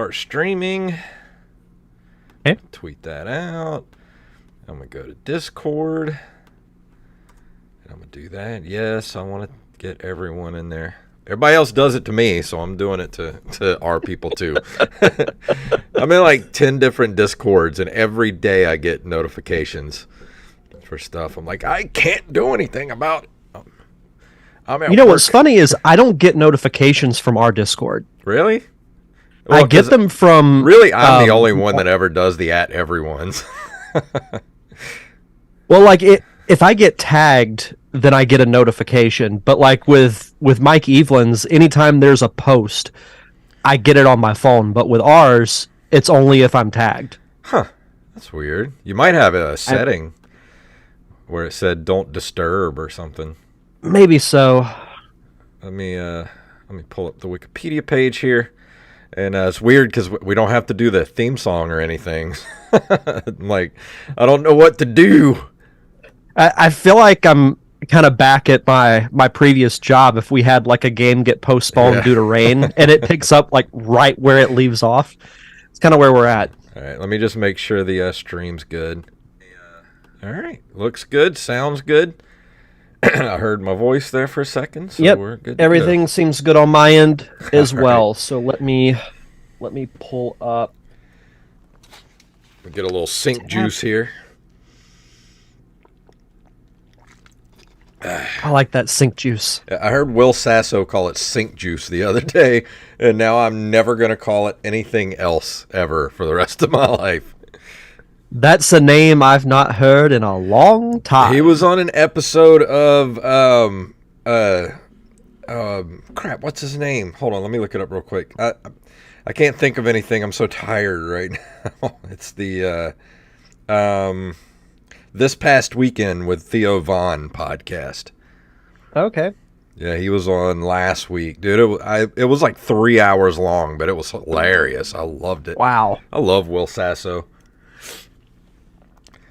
Start streaming. Okay. Tweet that out. I'm going to go to Discord. And I'm going to do that. Yes, I want to get everyone in there. Everybody else does it to me, so I'm doing it to our people too. I'm in like 10 different Discords, and every day I get notifications for stuff. I'm like, I can't do anything about it. I'm at You know work. what's funny is I don't get notifications from our Discord. Really? Well, I get them from... Really, I'm the only one that ever does the at everyone's. Well, like, if I get tagged, then I get a notification. But, like, with Mike Evelyn's, anytime there's a post, I get it on my phone. But with ours, it's only if I'm tagged. Huh. That's weird. You might have a setting where it said don't disturb or something. Maybe so. Let me pull up the Wikipedia page here. And it's weird because we don't have to do the theme song or anything. Like, I don't know what to do. I feel like I'm kind of back at my previous job if we had, like, a game get postponed due to rain, and it picks up, like, right where it leaves off. It's kind of where we're at. All right, let me just make sure the stream's good. All right, looks good, sounds good. I heard my voice there for a second, so we're good. Everything seems good on my end as well. Right. So let me pull up. We get a little sync juice here. I like that sync juice. I heard Will Sasso call it sync juice the other day, and now I'm never going to call it anything else ever for the rest of my life. That's a name I've not heard in a long time. He was on an episode of crap, what's his name? Hold on, let me look it up real quick. I can't think of anything. I'm so tired right now. It's the This Past Weekend with Theo Vaughn podcast. Okay. Yeah, he was on last week. Dude, it was like 3 hours long, but it was hilarious. I loved it. Wow. I love Will Sasso.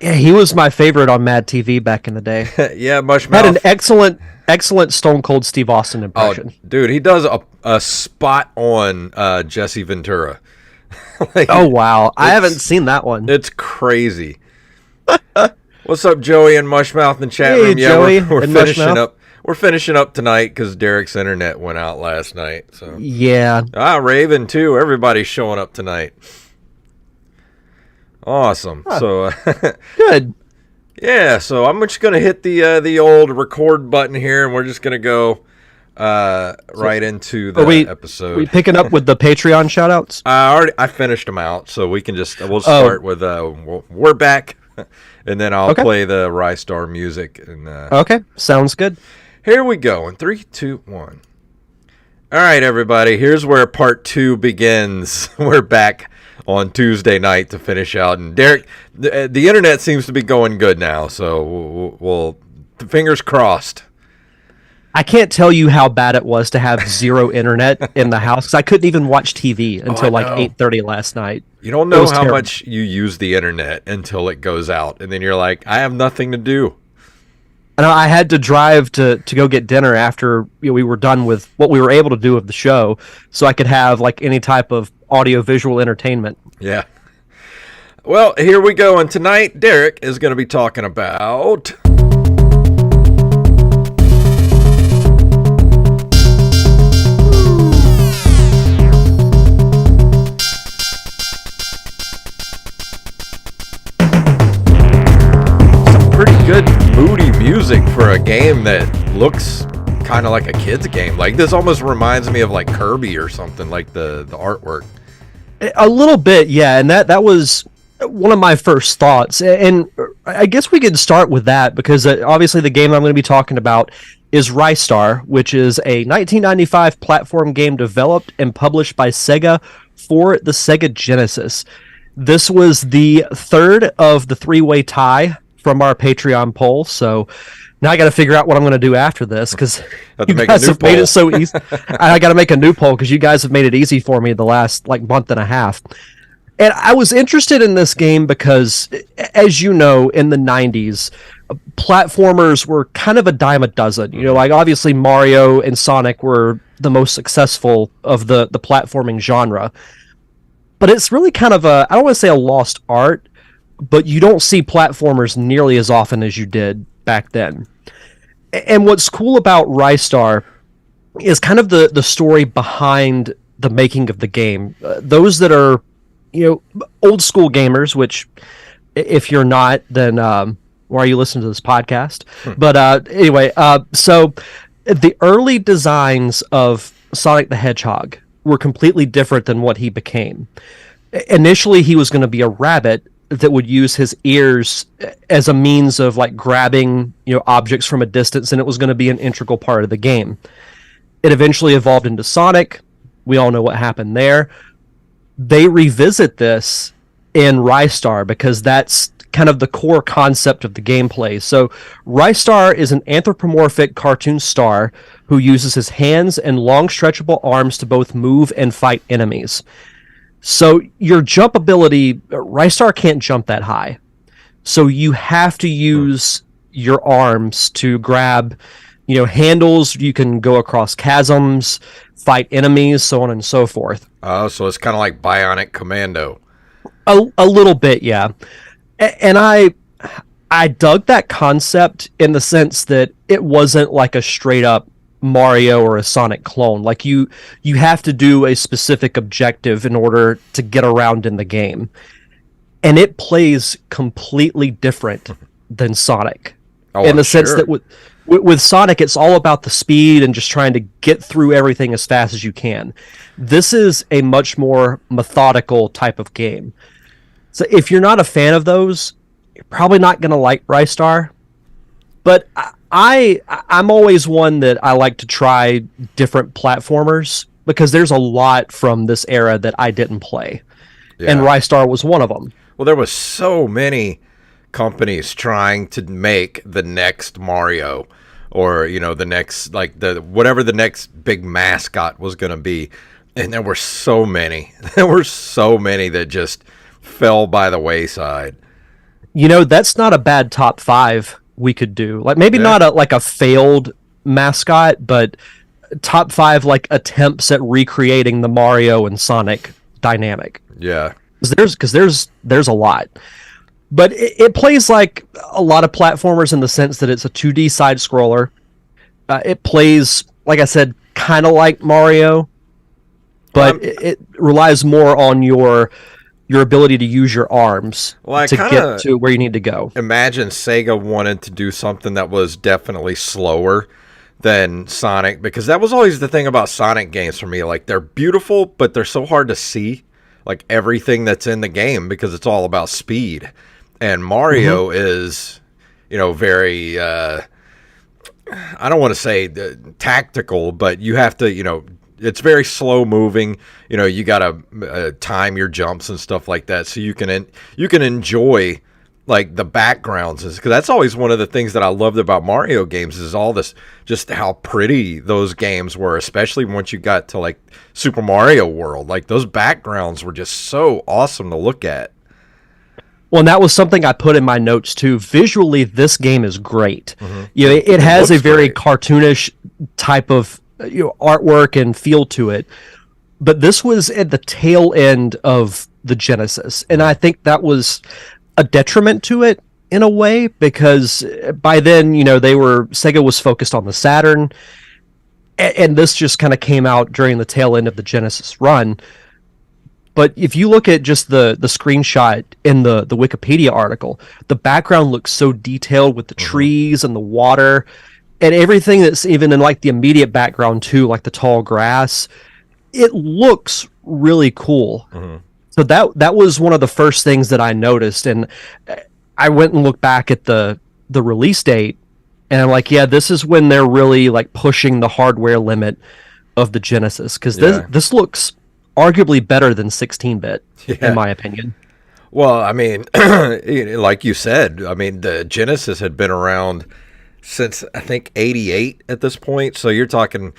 Yeah, he was my favorite on Mad TV back in the day. Yeah, Mushmouth. Had an excellent Stone Cold Steve Austin impression. Oh, dude, he does a spot on Jesse Ventura. Like, oh, wow. I haven't seen that one. It's crazy. What's up, Joey and Mushmouth in the chat room? Yeah, Joey we're and finishing Mushmouth. up. We're finishing up tonight because Derek's internet went out last night. So yeah. Raven too. Everybody's showing up tonight. Awesome. Huh. So good. Yeah. So I'm just gonna hit the old record button here, and we're just gonna go right into the episode. Are we picking up with the Patreon shoutouts? I finished them out, so we'll start with we're back, and then I'll play the Ristar music. And okay, sounds good. Here we go in 3, 2, 1. All right, everybody. Here's where part 2 begins. We're back on Tuesday night to finish out, and Derek, the internet seems to be going good now, so we'll fingers crossed. I can't tell you how bad it was to have zero internet in the house because I couldn't even watch TV until like 8:30 last night. You don't know how much you use the internet until it goes out, and then you're like, I have nothing to do. And I had to drive to go get dinner after we were done with what we were able to do of the show, so I could have like any type of audio-visual entertainment. Yeah. Well, here we go, and tonight Derek is going to be talking about good moody music for a game that looks kind of like a kid's game. Like, this almost reminds me of like Kirby or something, like the artwork. A little bit, yeah, and that was one of my first thoughts. And I guess we could start with that because obviously the game I'm going to be talking about is Ristar, which is a 1995 platform game developed and published by Sega for the Sega Genesis. This was the third of the three-way tie from our Patreon poll, so now I got to figure out what I'm going to do after this because you guys have made it so easy. I got to make a new poll because you guys have made it easy for me the last like month and a half. And I was interested in this game because, as you know, in the 90s, platformers were kind of a dime a dozen. You know, like obviously Mario and Sonic were the most successful of the platforming genre. but it's really kind of a, I don't want to say a lost art, but you don't see platformers nearly as often as you did back then. And what's cool about Ristar is kind of the story behind the making of the game. Those that are, old school gamers, which if you're not, then why are you listening to this podcast? But anyway, so the early designs of Sonic the Hedgehog were completely different than what he became. Initially, he was going to be a rabbit that would use his ears as a means of like grabbing, objects from a distance, and it was going to be an integral part of the game. It eventually evolved into Sonic. We all know what happened there. They revisit this in Ristar because that's kind of the core concept of the gameplay. So Ristar is an anthropomorphic cartoon star who uses his hands and long stretchable arms to both move and fight enemies. So your jump ability, Ristar can't jump that high. So you have to use your arms to grab, handles. You can go across chasms, fight enemies, so on and so forth. Oh, so it's kind of like Bionic Commando. A little bit, yeah. And I dug that concept in the sense that it wasn't like a straight up Mario or a Sonic clone. Like you have to do a specific objective in order to get around in the game. And it plays completely different than Sonic. In the sense that with Sonic, it's all about the speed and just trying to get through everything as fast as you can. This is a much more methodical type of game. So if you're not a fan of those, you're probably not going to like Ristar. But I'm always one that I like to try different platformers because there's a lot from this era that I didn't play. Yeah. And Ristar was one of them. Well, there was so many companies trying to make the next Mario or, the next, like whatever the next big mascot was going to be. And there were so many. There were so many that just fell by the wayside. That's not a bad top 5 we could do. Like maybe not a failed mascot, but top 5 like attempts at recreating the Mario and Sonic dynamic. Yeah. Because there's a lot. But it plays like a lot of platformers in the sense that it's a 2D side scroller. It plays, like I said, kind of like Mario, but it relies more on your ability to use your arms to get to where you need to go. Imagine Sega wanted to do something that was definitely slower than Sonic, because that was always the thing about Sonic games for me. Like, they're beautiful, but they're so hard to see, like everything that's in the game, because it's all about speed. And Mario is, very, I don't want to say tactical, but you have to, it's very slow moving. You got to time your jumps and stuff like that, so you can enjoy like the backgrounds, because that's always one of the things that I loved about Mario games is all this, just how pretty those games were, especially once you got to like Super Mario World. Like those backgrounds were just so awesome to look at. Well, and that was something I put in my notes too. Visually, this game is great. Mm-hmm. It has a very cartoonish type of artwork and feel to it. But this was at the tail end of the Genesis, and I think that was a detriment to it in a way, because by then, Sega was focused on the Saturn, and this just kind of came out during the tail end of the Genesis run. But if you look at just the screenshot in the Wikipedia article, the background looks so detailed with the trees and the water and everything that's even in like the immediate background too, like the tall grass. It looks really cool. Mm-hmm. So that was one of the first things that I noticed, and I went and looked back at the release date, and I'm like, yeah, this is when they're really like pushing the hardware limit of the Genesis, because this looks arguably better than 16-bit, in my opinion. Well, I mean, like you said, I mean, the Genesis had been around since, I think, 88 at this point. So you're talking,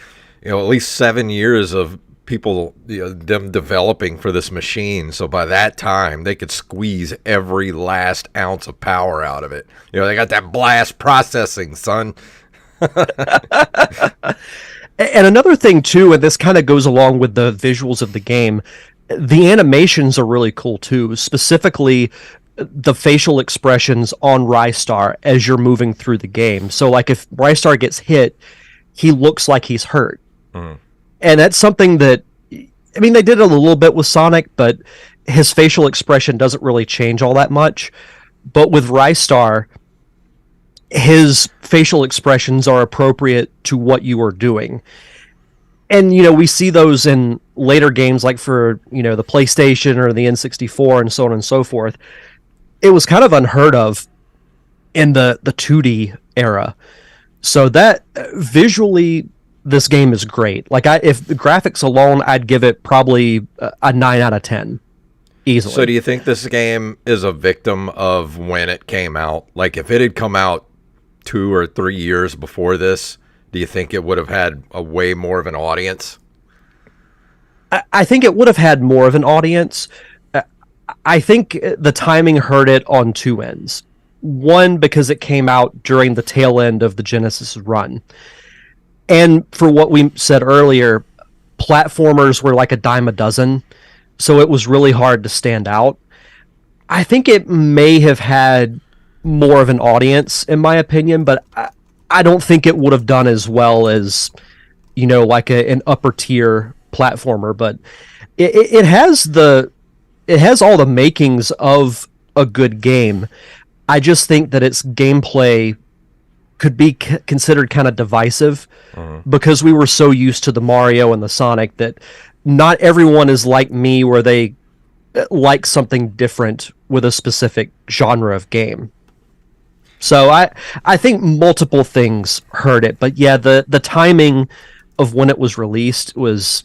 at least 7 years of people, them developing for this machine. So by that time, they could squeeze every last ounce of power out of it. They got that blast processing, son. And another thing, too, and this kind of goes along with the visuals of the game, The animations are really cool too, specifically the facial expressions on Ristar as you're moving through the game. So, like, if Ristar gets hit, he looks like he's hurt. Mhm. And that's something that, I mean, they did it a little bit with Sonic, but his facial expression doesn't really change all that much. But with Ristar, his facial expressions are appropriate to what you are doing. And, we see those in later games, like for, the PlayStation or the N64 and so on and so forth. It was kind of unheard of in the 2D era. So that visually, this game is great. Like, if the graphics alone, I'd give it probably a 9 out of 10 easily. So do you think this game is a victim of when it came out? Like, if it had come out 2 or 3 years before this, do you think it would have had a way more of an audience? I think it would have had more of an audience. I think the timing hurt it on two ends. One, because it came out during the tail end of the Genesis run. And for what we said earlier, platformers were like a dime a dozen, so it was really hard to stand out. I think it may have had more of an audience, in my opinion, but I don't think it would have done as well as, like an upper tier platformer. But it has all the makings of a good game. I just think that its gameplay could be considered kind of divisive because we were so used to the Mario and the Sonic that not everyone is like me where they like something different with a specific genre of game. So I think multiple things hurt it, but yeah, the timing of when it was released was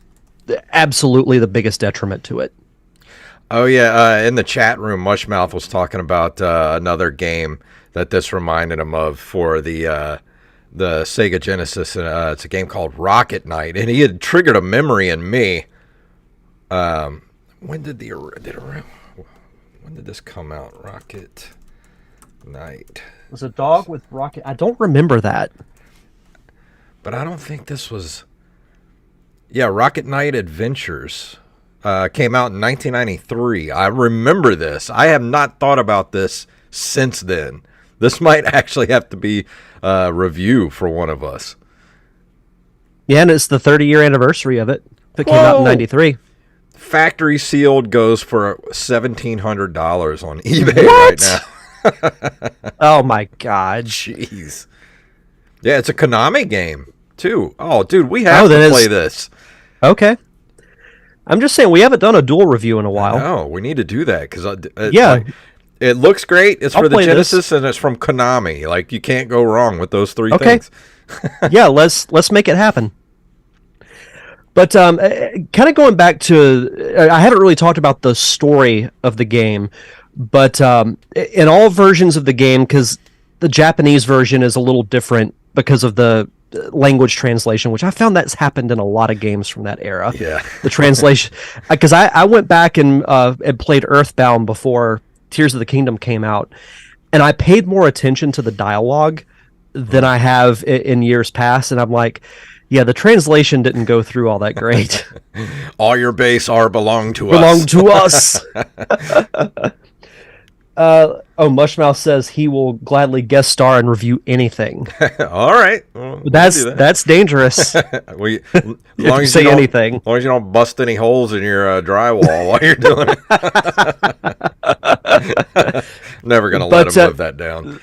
absolutely the biggest detriment to it. Oh yeah, in the chat room, Mushmouth was talking about another game that this reminded him of for the Sega Genesis. It's a game called Rocket Knight, and he had triggered a memory in me. When did this come out? Rocket Knight. It was a dog with rocket. I don't remember that, but I don't think this was. Yeah, Rocket Knight Adventures. Came out in 1993. I remember this. I have not thought about this since then. This might actually have to be a review for one of us. Yeah, and it's the 30-year anniversary of it. It came out in 93. Factory sealed goes for $1,700 on eBay right now. Oh my god. Jeez. Yeah, it's a Konami game, too. Oh, dude, we have to play this. Okay. I'm just saying, we haven't done a dual review in a while. No, we need to do that because yeah, it looks great. It's for the Genesis and it's from Konami. Like, you can't go wrong with those three things. Yeah, let's make it happen. But kind of going back to, I haven't really talked about the story of the game, but in all versions of the game, because the Japanese version is a little different because of the language translation, which I found that's happened in a lot of games from that era. Yeah. The translation, because I went back and played Earthbound before Tears of the Kingdom came out, and I paid more attention to the dialogue than I have in years past, and I'm like, yeah, the translation didn't go through all that great. All your base belong to us. Mushmouth says he will gladly guest star and review anything. All right. Well, that's dangerous. As long as say anything. As long as you don't bust any holes in your drywall while you're doing it. Never going to let him live that down.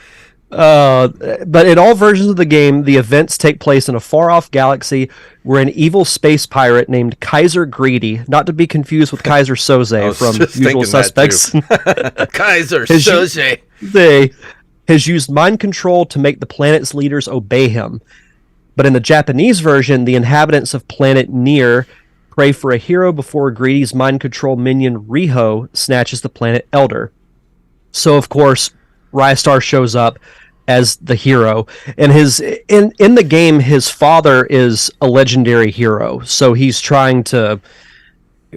But in all versions of the game, the events take place in a far-off galaxy where an evil space pirate named Kaiser Greedy, not to be confused with Kaiser Soze from Usual Suspects, Kaiser Soze, has used mind control to make the planet's leaders obey him. But in the Japanese version, the inhabitants of planet Nier pray for a hero before Greedy's mind control minion Riho snatches the planet Elder. So, of course, Ristar shows up as the hero, and in the game, his father is a legendary hero, so he's trying to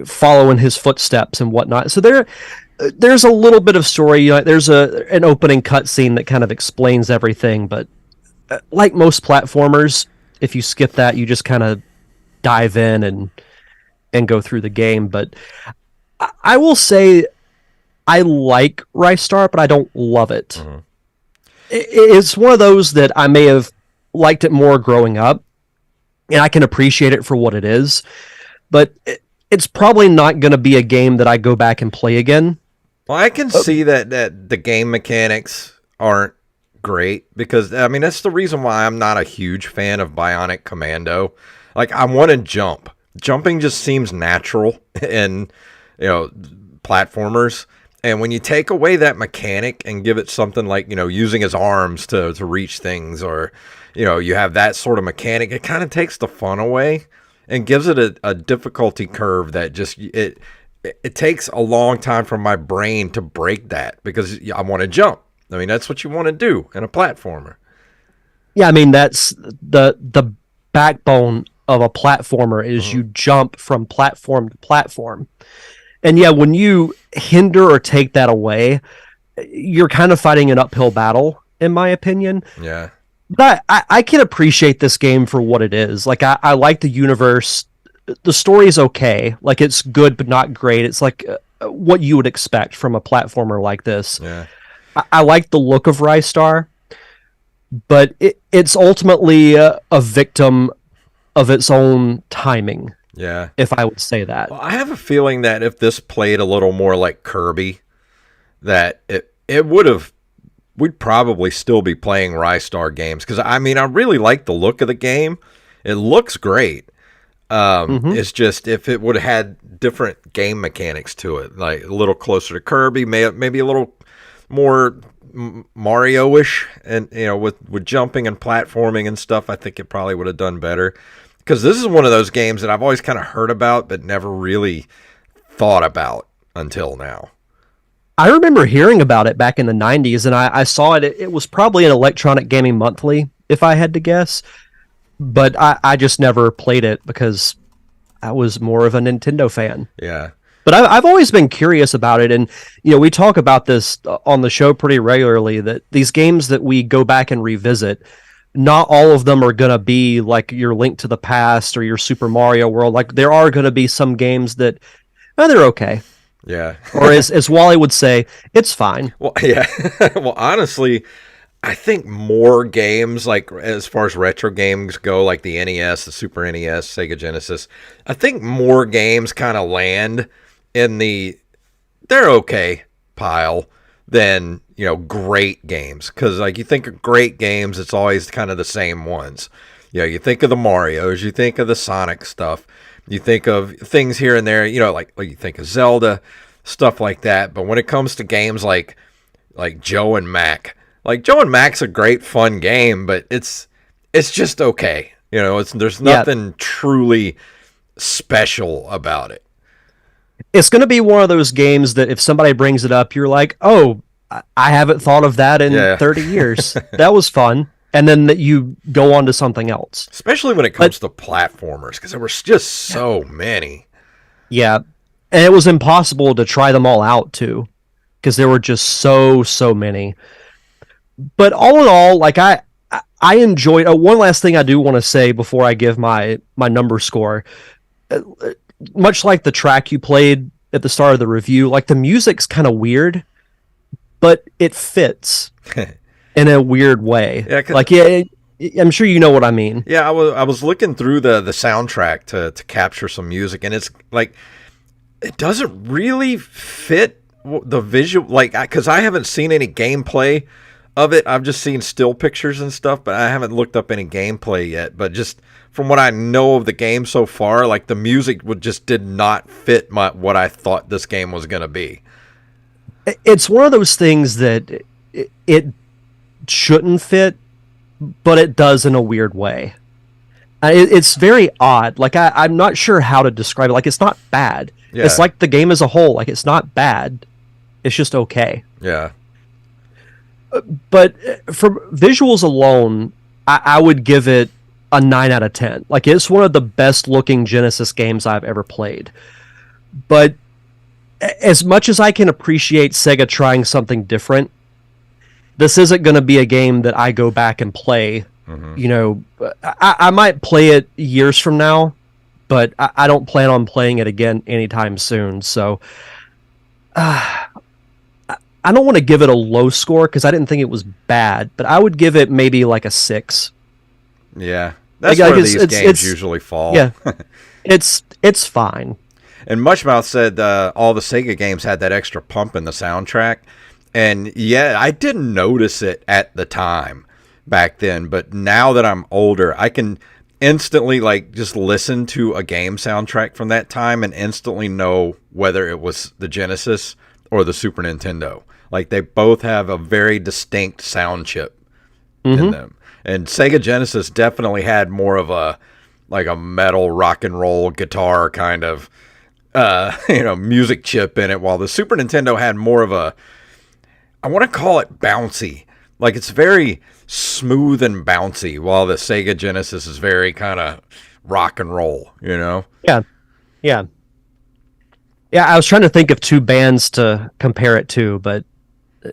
follow in his footsteps and whatnot. So there's a little bit of story. There's an opening cutscene that kind of explains everything, but like most platformers, if you skip that, you just kind of dive in and go through the game. But I will say I like Ristar, but I don't love it. Mhm. It's one of those that I may have liked it more growing up, and I can appreciate it for what it is, but it's probably not going to be a game that I go back and play again. Well, I can see that the game mechanics aren't great because I mean that's the reason why I'm not a huge fan of Bionic Commando. Like I want to jump. Jumping just seems natural in platformers. And when you take away that mechanic and give it something like, using his arms to reach things or, you have that sort of mechanic, it kind of takes the fun away and gives it a difficulty curve that just, it takes a long time for my brain to break that because I want to jump. I mean, that's what you want to do in a platformer. Yeah, I mean that's the backbone of a platformer is you jump from platform to platform. And yeah, when you hinder or take that away, you're kind of fighting an uphill battle, in my opinion. Yeah. But I can appreciate this game for what it is. Like I like the universe. The story is okay. Like it's good but not great. It's like what you would expect from a platformer like this. Yeah. I like the look of Ristar, but it's ultimately a victim of its own timing. Yeah. If I would say that. Well, I have a feeling that if this played a little more like Kirby, that it would have, we'd probably still be playing Ristar games. Because, I mean, I really like the look of the game. It looks great. It's just if it would have had different game mechanics to it, like a little closer to Kirby, maybe a little more Mario-ish, and with jumping and platforming and stuff, I think it probably would have done better. Because this is one of those games that I've always kind of heard about, but never really thought about until now. I remember hearing about it back in the 90s, and I saw it. It was probably an Electronic Gaming Monthly, if I had to guess. But I just never played it because I was more of a Nintendo fan. Yeah. But I've always been curious about it, and we talk about this on the show pretty regularly, that these games that we go back and revisit, not all of them are going to be like your Link to the Past or your Super Mario World. Like there are going to be some games that they're okay. Yeah. Or as Wally would say, it's fine. Well, yeah. Well, honestly, I think more games, like as far as retro games go, like the NES, the Super NES, Sega Genesis, I think more games kind of land in the they're okay pile than great games. Because like you think of great games, it's always kind of the same ones. You think of the Marios, you think of the Sonic stuff, you think of things here and there, like you think of Zelda, stuff like that. But when it comes to games like Joe and Mac, like Joe and Mac's a great fun game, but it's just okay. There's nothing truly special about it. It's going to be one of those games that if somebody brings it up, you're like, oh, I haven't thought of that in 30 years. That was fun. And then that you go on to something else. Especially when it comes to platformers, because there were just so many. Yeah. And it was impossible to try them all out, too, because there were just so many. But all in all, like I enjoyed. One last thing I do want to say before I give my number score. Much like the track you played at the start of the review, like the music's kind of weird, but it fits in a weird way. Yeah, I'm sure you know what I mean. Yeah, I was looking through the soundtrack to capture some music, and it's like it doesn't really fit the visual, like because I haven't seen any gameplay of it. I've just seen still pictures and stuff, but I haven't looked up any gameplay yet. But just from what I know of the game so far, like the music did not fit what I thought this game was going to be. It's one of those things that it shouldn't fit, but it does in a weird way. It's very odd. Like I'm not sure how to describe it. Like it's not bad. Yeah. It's like the game as a whole. Like it's not bad. It's just okay. Yeah. But for visuals alone, I would give it a 9 out of 10. Like it's one of the best looking Genesis games I've ever played. But as much as I can appreciate Sega trying something different, this isn't going to be a game that I go back and play. Mm-hmm. I might play it years from now, but I don't plan on playing it again anytime soon. So I don't want to give it a low score because I didn't think it was bad, but I would give it maybe like a 6. Yeah, that's Like, where it's, these it's, games it's usually fall. yeah, it's fine. And Mushmouth said all the Sega games had that extra pump in the soundtrack. And yeah, I didn't notice it at the time back then. But now that I'm older, I can instantly like just listen to a game soundtrack from that time and instantly know whether it was the Genesis or the Super Nintendo. Like they both have a very distinct sound chip in them. And Sega Genesis definitely had more of a like a metal rock and roll guitar kind of music chip in it, while the Super Nintendo had more of a, I want to call it bouncy. Like it's very smooth and bouncy, while the Sega Genesis is very kind of rock and roll, Yeah, yeah, yeah. I was trying to think of two bands to compare it to, but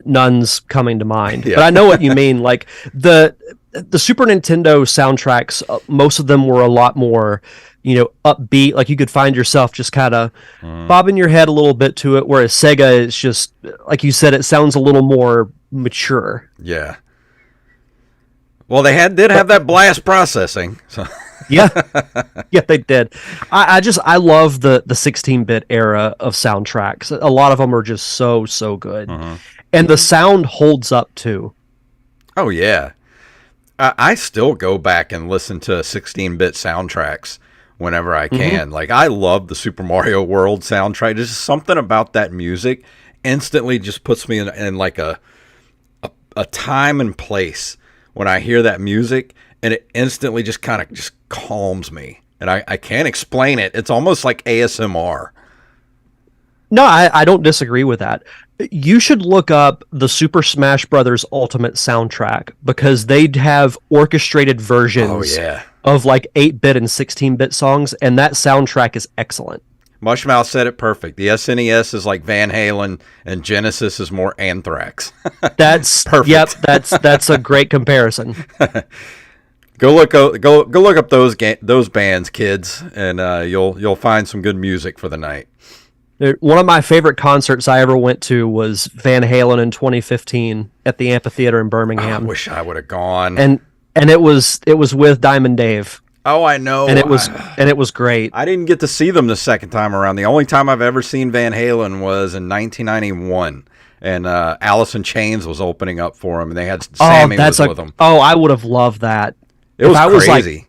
none's coming to mind. Yeah. But I know what you mean. Like the Super Nintendo soundtracks, most of them were a lot more, upbeat. Like you could find yourself just kind of bobbing your head a little bit to it. Whereas Sega is just, like you said, it sounds a little more mature. Yeah. Well, they did have that blast processing. So. Yeah, yeah, they did. I love the 16-bit era of soundtracks. A lot of them are just so good, and the sound holds up too. Oh yeah, I still go back and listen to 16-bit soundtracks whenever I can. Like I love the Super Mario World soundtrack. There's just something about that music instantly just puts me in like a time and place when I hear that music, and it instantly just kind of just calms me. And I can't explain it. It's almost like ASMR. No, I don't disagree with that. You should look up the Super Smash Brothers Ultimate soundtrack because they'd have orchestrated versions of like 8-bit and 16-bit songs, and that soundtrack is excellent. Mushmouth said it perfect. The SNES is like Van Halen, and Genesis is more Anthrax. That's perfect. Yep, that's a great comparison. Go look up those bands, kids, and you'll find some good music for the night. One of my favorite concerts I ever went to was Van Halen in 2015 at the amphitheater in Birmingham. I wish I would have gone. And it was with Diamond Dave. Oh, I know. And it was great. I didn't get to see them the second time around. The only time I've ever seen Van Halen was in 1991, and Alice in Chains was opening up for them, and they had Sammy with them. Oh, I would have loved that. It was crazy.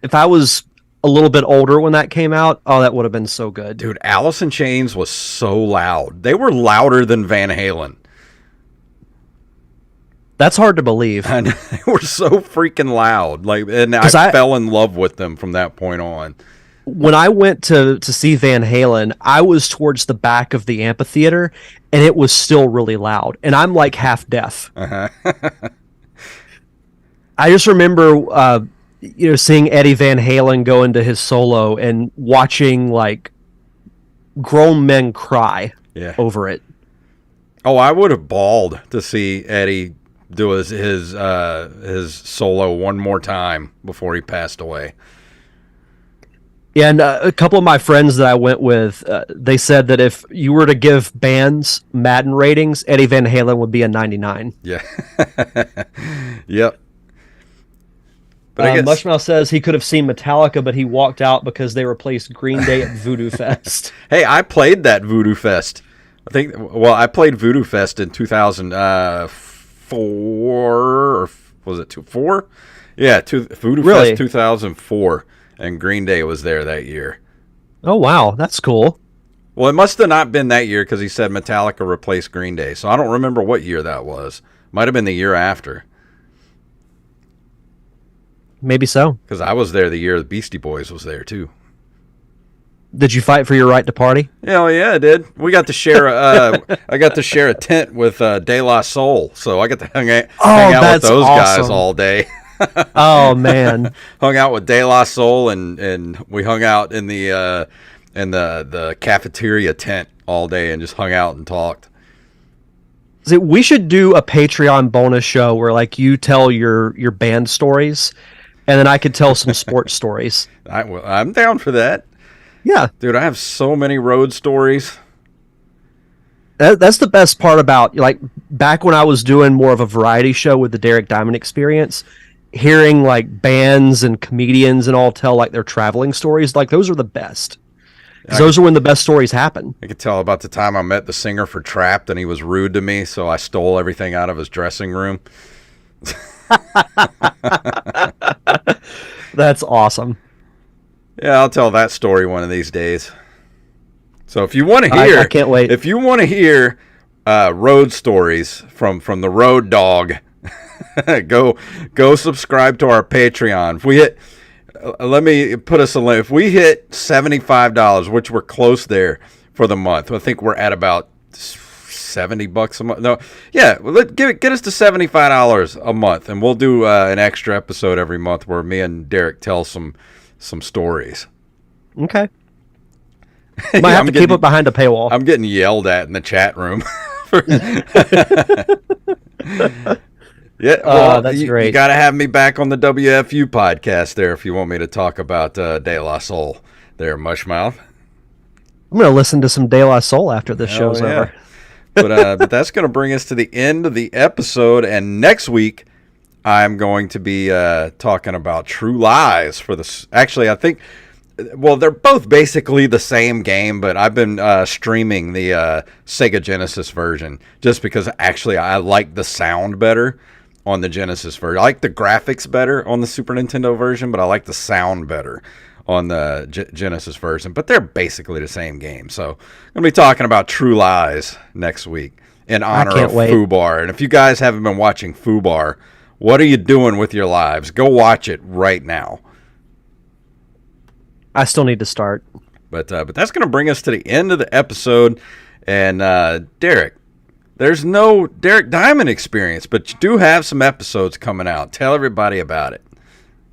If I was a little bit older when that came out, oh, that would have been so good. Dude, Alice in Chains was so loud. They were louder than Van Halen. That's hard to believe. And they were so freaking loud. And I fell in love with them from that point on. When I went to see Van Halen, I was towards the back of the amphitheater, and it was still really loud. And I'm like half deaf. Uh-huh. I just remember, seeing Eddie Van Halen go into his solo and watching like grown men cry over it. Oh, I would have bawled to see Eddie do his solo one more time before he passed away. Yeah, and a couple of my friends that I went with, they said that if you were to give bands Madden ratings, Eddie Van Halen would be a 99. Yeah. Yep. But Mushmouth says he could have seen Metallica, but he walked out because they replaced Green Day at Voodoo Fest. Hey, I played that Voodoo Fest. I played Voodoo Fest in 2004, or was it 4? Yeah, Voodoo Fest 2004, and Green Day was there that year. Oh, wow, that's cool. Well, it must have not been that year because he said Metallica replaced Green Day, so I don't remember what year that was. Might have been the year after. Maybe so. Because I was there the year the Beastie Boys was there, too. Did you fight for your right to party? Hell yeah, I did. We got to share. I got to share a tent with De La Soul, so I got to hang out with those guys all day. Oh man, hung out with De La Soul, and we hung out in the cafeteria tent all day and just hung out and talked. We should do a Patreon bonus show where like you tell your band stories. and then I could tell some sports stories. I'm down for that. Yeah. Dude, I have so many road stories. That's the best part about, like, back when I was doing more of a variety show with the Derek Diamond Experience, hearing like bands and comedians and all tell like their traveling stories, like those are the best. Because those are when the best stories happen. I could tell about the time I met the singer for Trapped and he was rude to me, so I stole everything out of his dressing room. That's awesome. Yeah, I'll tell that story one of these days. So if you want to hear, I can't wait. If you want to hear road stories from the Road Dog, go subscribe to our Patreon. If we hit, let me put us a link. If we hit $75, which we're close there for the month, I think we're at about $70 a month. No, yeah, get us to $75 a month, and we'll do an extra episode every month where me and Derek tell some stories. Okay. Might have to keep it behind a paywall. I'm getting yelled at in the chat room. Yeah, well, that's great. You got to have me back on the WFU podcast there if you want me to talk about De La Soul there, Mushmouth. I'm going to listen to some De La Soul after this show's over. But that's going to bring us to the end of the episode, and next week I'm going to be talking about True Lies for the. Actually, I think. Well, they're both basically the same game, but I've been streaming the Sega Genesis version just because actually I like the sound better on the Genesis version. I like the graphics better on the Super Nintendo version, but I like the sound better on the Genesis version. But they're basically the same game. So I'm going to be talking about True Lies next week in honor of Fubar. And if you guys haven't been watching Fubar, what are you doing with your lives? Go watch it right now. I still need to start. But that's going to bring us to the end of the episode. And Derek, there's no Derek Diamond Experience, but you do have some episodes coming out. Tell everybody about it.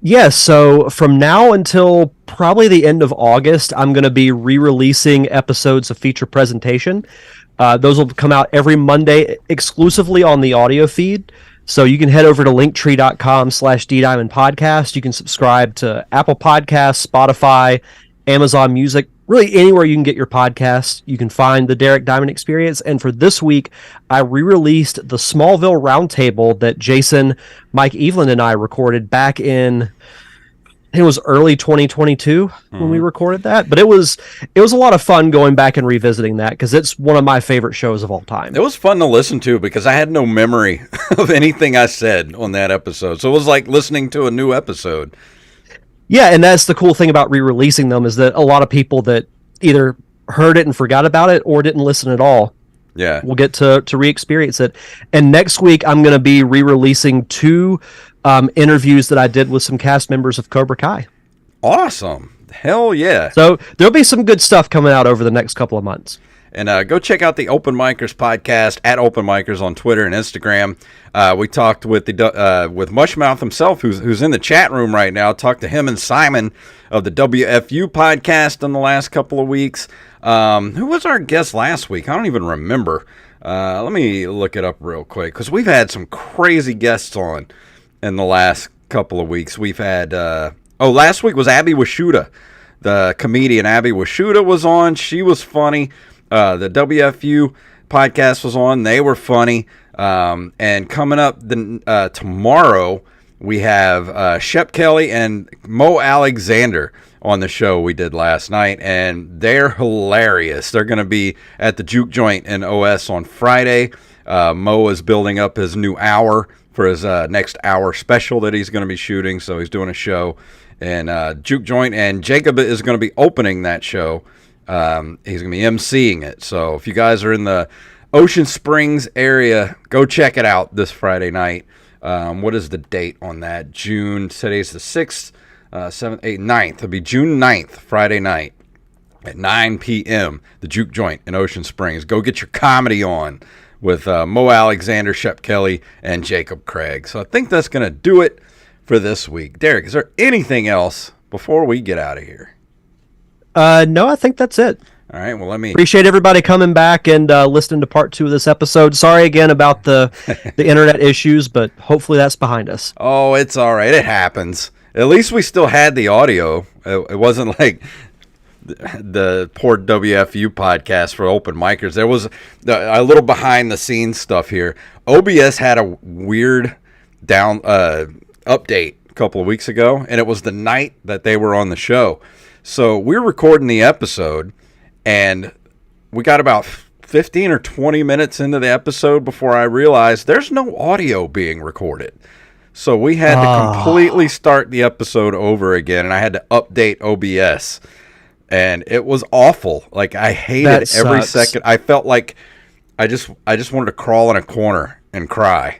Yes, so from now until probably the end of August, I'm going to be re-releasing episodes of Feature Presentation. Those will come out every Monday exclusively on the audio feed. So you can head over to linktree.com/DDiamondPodcast. You can subscribe to Apple Podcasts, Spotify, Amazon Music, really anywhere you can get your podcasts. You can find the Derek Diamond Experience. And for this week, I re-released the Smallville Roundtable that Jason, Mike Evelyn, and I recorded back in, it was early 2022 when we recorded that, but it was a lot of fun going back and revisiting that because it's one of my favorite shows of all time. It was fun to listen to because I had no memory of anything I said on that episode, so it was like listening to a new episode. Yeah, and that's the cool thing about re-releasing them is that a lot of people that either heard it and forgot about it or didn't listen at all, will get to re-experience it. And next week I'm going to be re-releasing 2 interviews that I did with some cast members of Cobra Kai. Awesome. Hell yeah. So there'll be some good stuff coming out over the next couple of months. And go check out the Open Micers podcast at Open Micers on Twitter and Instagram. We talked with with Mushmouth himself, who's in the chat room right now. Talked to him and Simon of the WFU podcast in the last couple of weeks. Who was our guest last week? I don't even remember. Let me look it up real quick because we've had some crazy guests on in the last couple of weeks. We've had last week was Abby Washuda, the comedian. Abby Washuda was on. She was funny. The WFU podcast was on. They were funny. And coming up tomorrow, we have Shep Kelly and Mo Alexander on the show we did last night, and they're hilarious. They're going to be at the Juke Joint in OS on Friday. Mo is building up his new hour for his next hour special that he's going to be shooting, so he's doing a show in Juke Joint, and Jacob is going to be opening that show. He's going to be emceeing it, so if you guys are in the Ocean Springs area, go check it out this Friday night. What is the date on that? Today's the 6th, 7th, 8th, 9th. It'll be June 9th, Friday night at 9 p.m., the Juke Joint in Ocean Springs. Go get your comedy on with Mo Alexander, Shep Kelly, and Jacob Craig. So I think that's going to do it for this week. Derek, is there anything else before we get out of here? No, I think that's it. All right, well, appreciate everybody coming back and listening to part 2 of this episode. Sorry again about the internet issues, but hopefully that's behind us. Oh, it's all right. It happens. At least we still had the audio. It wasn't like the poor WFU podcast for open micers. There was a little behind the scenes stuff here. OBS had a weird update a couple of weeks ago, and it was the night that they were on the show. So we're recording the episode, and we got about 15 or 20 minutes into the episode before I realized there's no audio being recorded. So we had to completely start the episode over again, and I had to update OBS. And it was awful. Like, I hated every second. I felt like I just wanted to crawl in a corner and cry.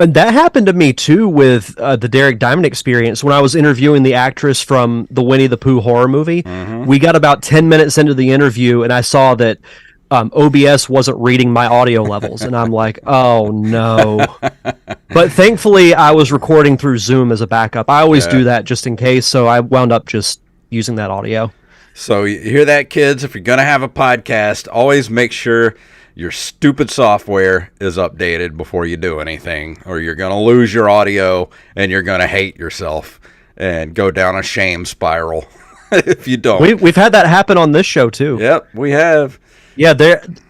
And that happened to me too with the Derek Diamond Experience when I was interviewing the actress from the Winnie the Pooh horror movie. Mm-hmm. We got about 10 minutes into the interview, and I saw that OBS wasn't reading my audio levels, and I'm like, oh no. But thankfully, I was recording through Zoom as a backup. I always do that just in case, so I wound up just using that audio. So you hear that, kids? If you're going to have a podcast, always make sure your stupid software is updated before you do anything, or you're going to lose your audio and you're going to hate yourself and go down a shame spiral if you don't. We've had that happen on this show too. Yep, we have. Yeah,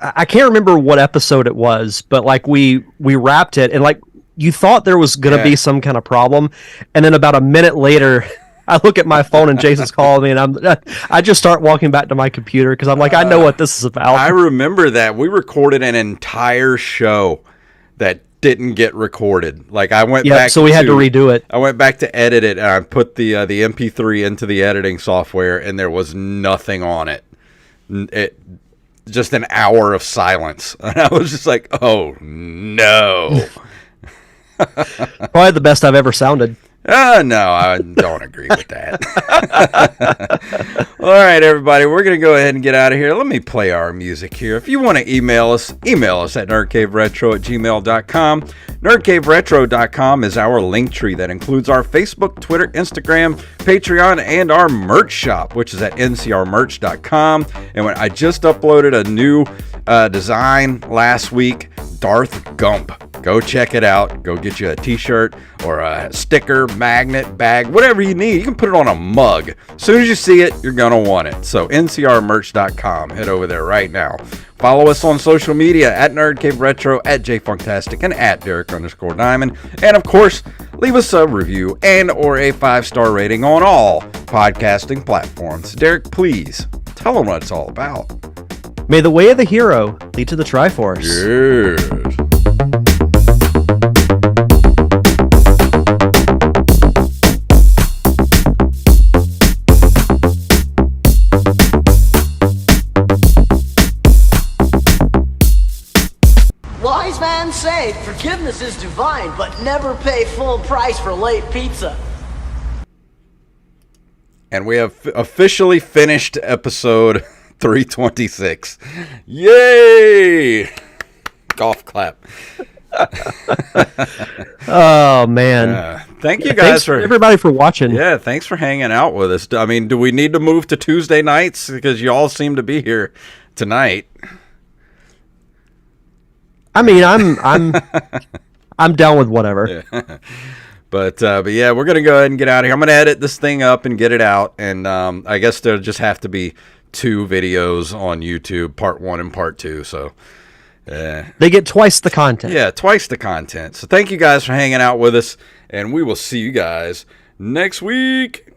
I can't remember what episode it was, but like we wrapped it, and like you thought there was going to be some kind of problem, and then about a minute later, I look at my phone and Jason's calling me, and I just start walking back to my computer because I'm like, I know what this is about. I remember that we recorded an entire show that didn't get recorded. Like I went back, so we had to redo it. I went back to edit it, and I put the MP3 into the editing software, and there was nothing on it. Just an hour of silence, and I was just like, "Oh no!" Probably the best I've ever sounded. No, I don't agree with that. All right, everybody, we're going to go ahead and get out of here. Let me play our music here. If you want to email us at nerdcaveretro@gmail.com. Nerdcaveretro.com is our link tree that includes our Facebook, Twitter, Instagram, Patreon, and our merch shop, which is at ncrmerch.com. And when I just uploaded a new design last week, Darth Gump. Go check it out. Go get you a t-shirt or a sticker, magnet, bag, whatever you need. You can put it on a mug. As soon as you see it, you're going to want it. So ncrmerch.com. Head over there right now. Follow us on social media at NerdCaveRetro, at JFunktastic, and at Derek_Diamond. And of course, leave us a review and or a 5-star rating on all podcasting platforms. Derek, please tell them what it's all about. May the way of the hero lead to the Triforce. Yes. Wise man say forgiveness is divine, but never pay full price for late pizza. And we have officially finished episode 326. Yay! Golf clap. Oh man! Thank you guys for everybody for watching. Yeah, thanks for hanging out with us. I mean, do we need to move to Tuesday nights because you all seem to be here tonight? I mean, I'm down with whatever. Yeah. But yeah, we're gonna go ahead and get out of here. I'm gonna edit this thing up and get it out, and I guess there'll just have to be 2 videos on YouTube, part 1 and part 2. So they get twice the content. Yeah, twice the content. So thank you guys for hanging out with us, and we will see you guys next week.